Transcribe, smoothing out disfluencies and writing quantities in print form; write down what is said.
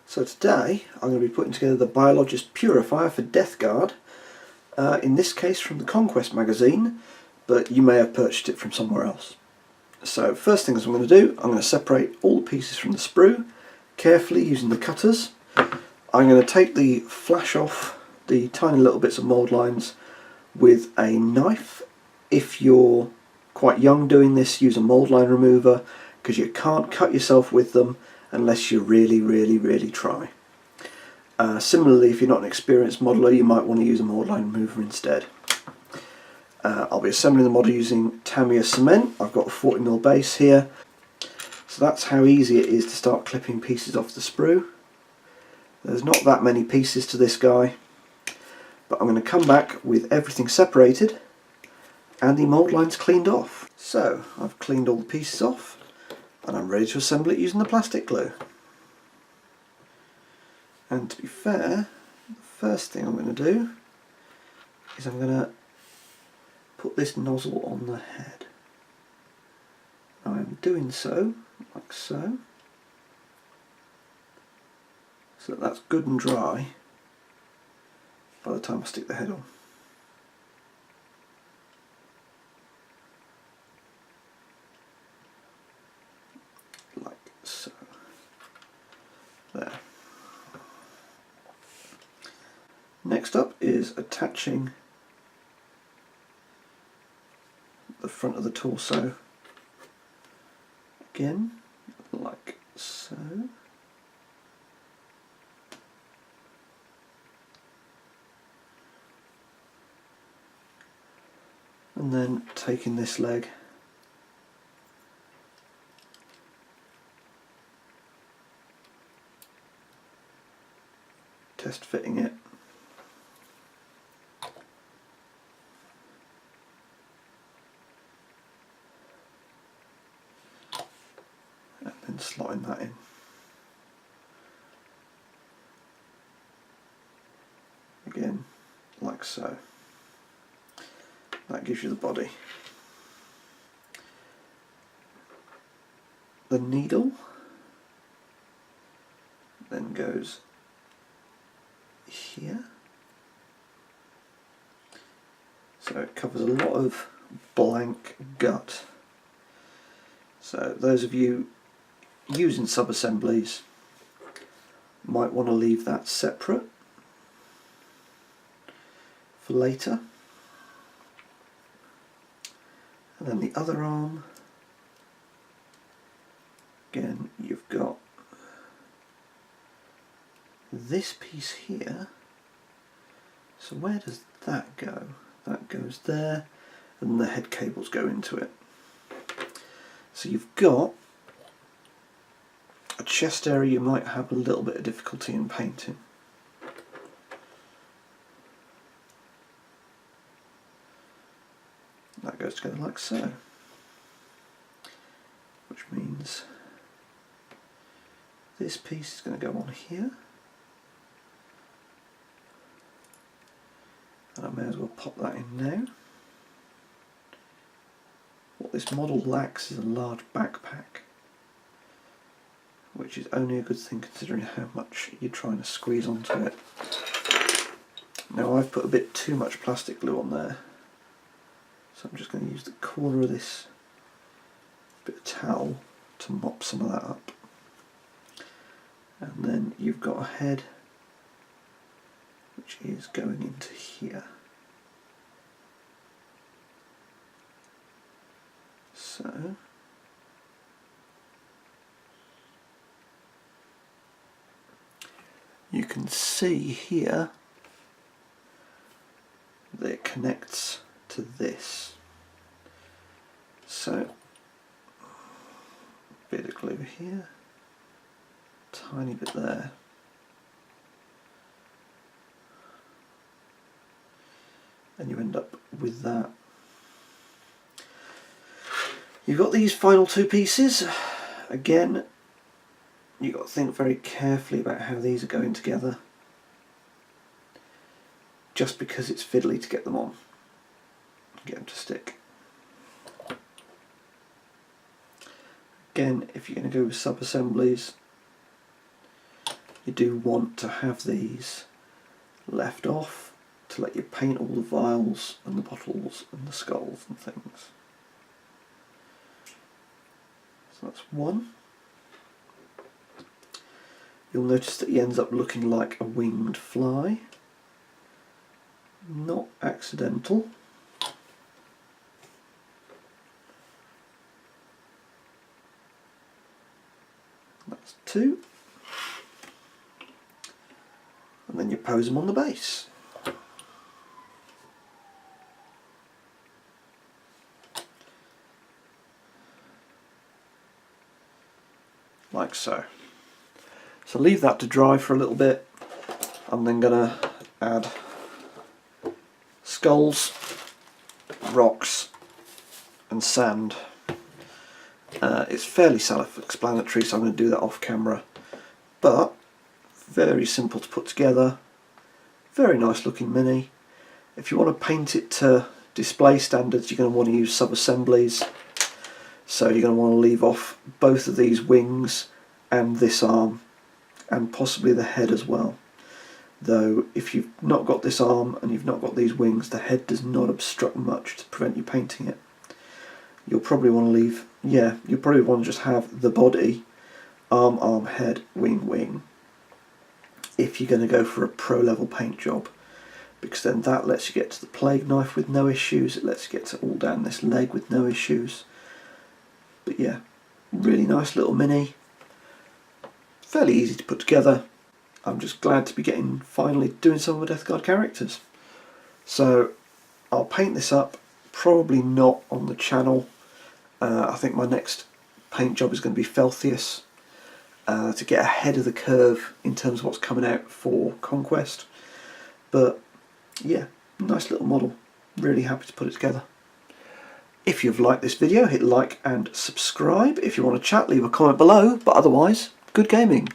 So today I'm going to be putting together the Biologus Purifier for Deathguard, in this case from the Conquest magazine, but you may have purchased it from somewhere else. So first thing I'm going to do, I'm going to separate all the pieces from the sprue, carefully using the cutters. I'm going to take the flash off the tiny little bits of mould lines with a knife. If you're quite young doing this, use a mould line remover, because you can't cut yourself with them unless you really try. Similarly, if you're not an experienced modeller, you might want to use a mould line remover instead. I'll be assembling the model using Tamiya cement. I've got a 40mm base here. So that's how easy it is to start clipping pieces off the sprue. There's not that many pieces to this guy, but I'm going to come back with everything separated and the mould lines cleaned off. So I've cleaned all the pieces off and I'm ready to assemble it using the plastic glue. And to be fair, the first thing I'm going to do is I'm going to put this nozzle on the head. I am doing so, like so, so that that's good and dry by the time I stick the head on. Like so. There. Next up is attaching the front of the torso, again like so. And then taking this leg test fitting it. And then slotting that in. Again, like so. That gives you the body. The needle then goes here. So it covers a lot of blank gut. So those of you using sub-assemblies might want to leave that separate for later. And then the other arm, again you've got this piece here. So where does that go? That goes there, and the head cables go into it. So you've got a chest area you might have a little bit of difficulty in painting. That goes together like so, which means this piece is going to go on here, and I may as well pop that in now. What this model lacks is a large backpack, which is only a good thing considering how much you're trying to squeeze onto it. Now I've put a bit too much plastic glue on there, so I'm just going to use the corner of this bit of towel to mop some of that up. And then you've got a head which is going into here. So you can see here that it connects to this. So a bit of glue here, tiny bit there, and you end up with that. You've got these final two pieces. Again, you've got to think very carefully about how these are going together, just because it's fiddly to get them on, get them to stick. Again, if you're going to go with sub-assemblies, you do want to have these left off to let you paint all the vials and the bottles and the skulls and things. So that's one. You'll notice that he ends up looking like a winged fly. Not accidental. That's two. And then you pose them on the base. Like so. So leave that to dry for a little bit. I'm then going to add skulls, rocks and sand. It's fairly self-explanatory, so I'm going to do that off camera, but very simple to put together, very nice looking mini. If you want to paint it to display standards, you're going to want to use sub-assemblies, so you're going to want to leave off both of these wings and this arm and possibly the head as well. Though if you've not got this arm and you've not got these wings, the head does not obstruct much to prevent you painting it. You'll probably want to leave, yeah, you'll probably want to just have the body, arm, head, wing, if you're going to go for a pro level paint job, because then that lets you get to the plague knife with no issues, it lets you get to all down this leg with no issues. But yeah, really nice little mini, fairly easy to put together. I'm just glad to be finally doing some of the Deathguard characters. So I'll paint this up, probably not on the channel. I think my next paint job is going to be Felthius, to get ahead of the curve in terms of what's coming out for Conquest. But yeah, nice little model, really happy to put it together. If you've liked this video, hit like and subscribe. If you want to chat, leave a comment below, but otherwise, good gaming.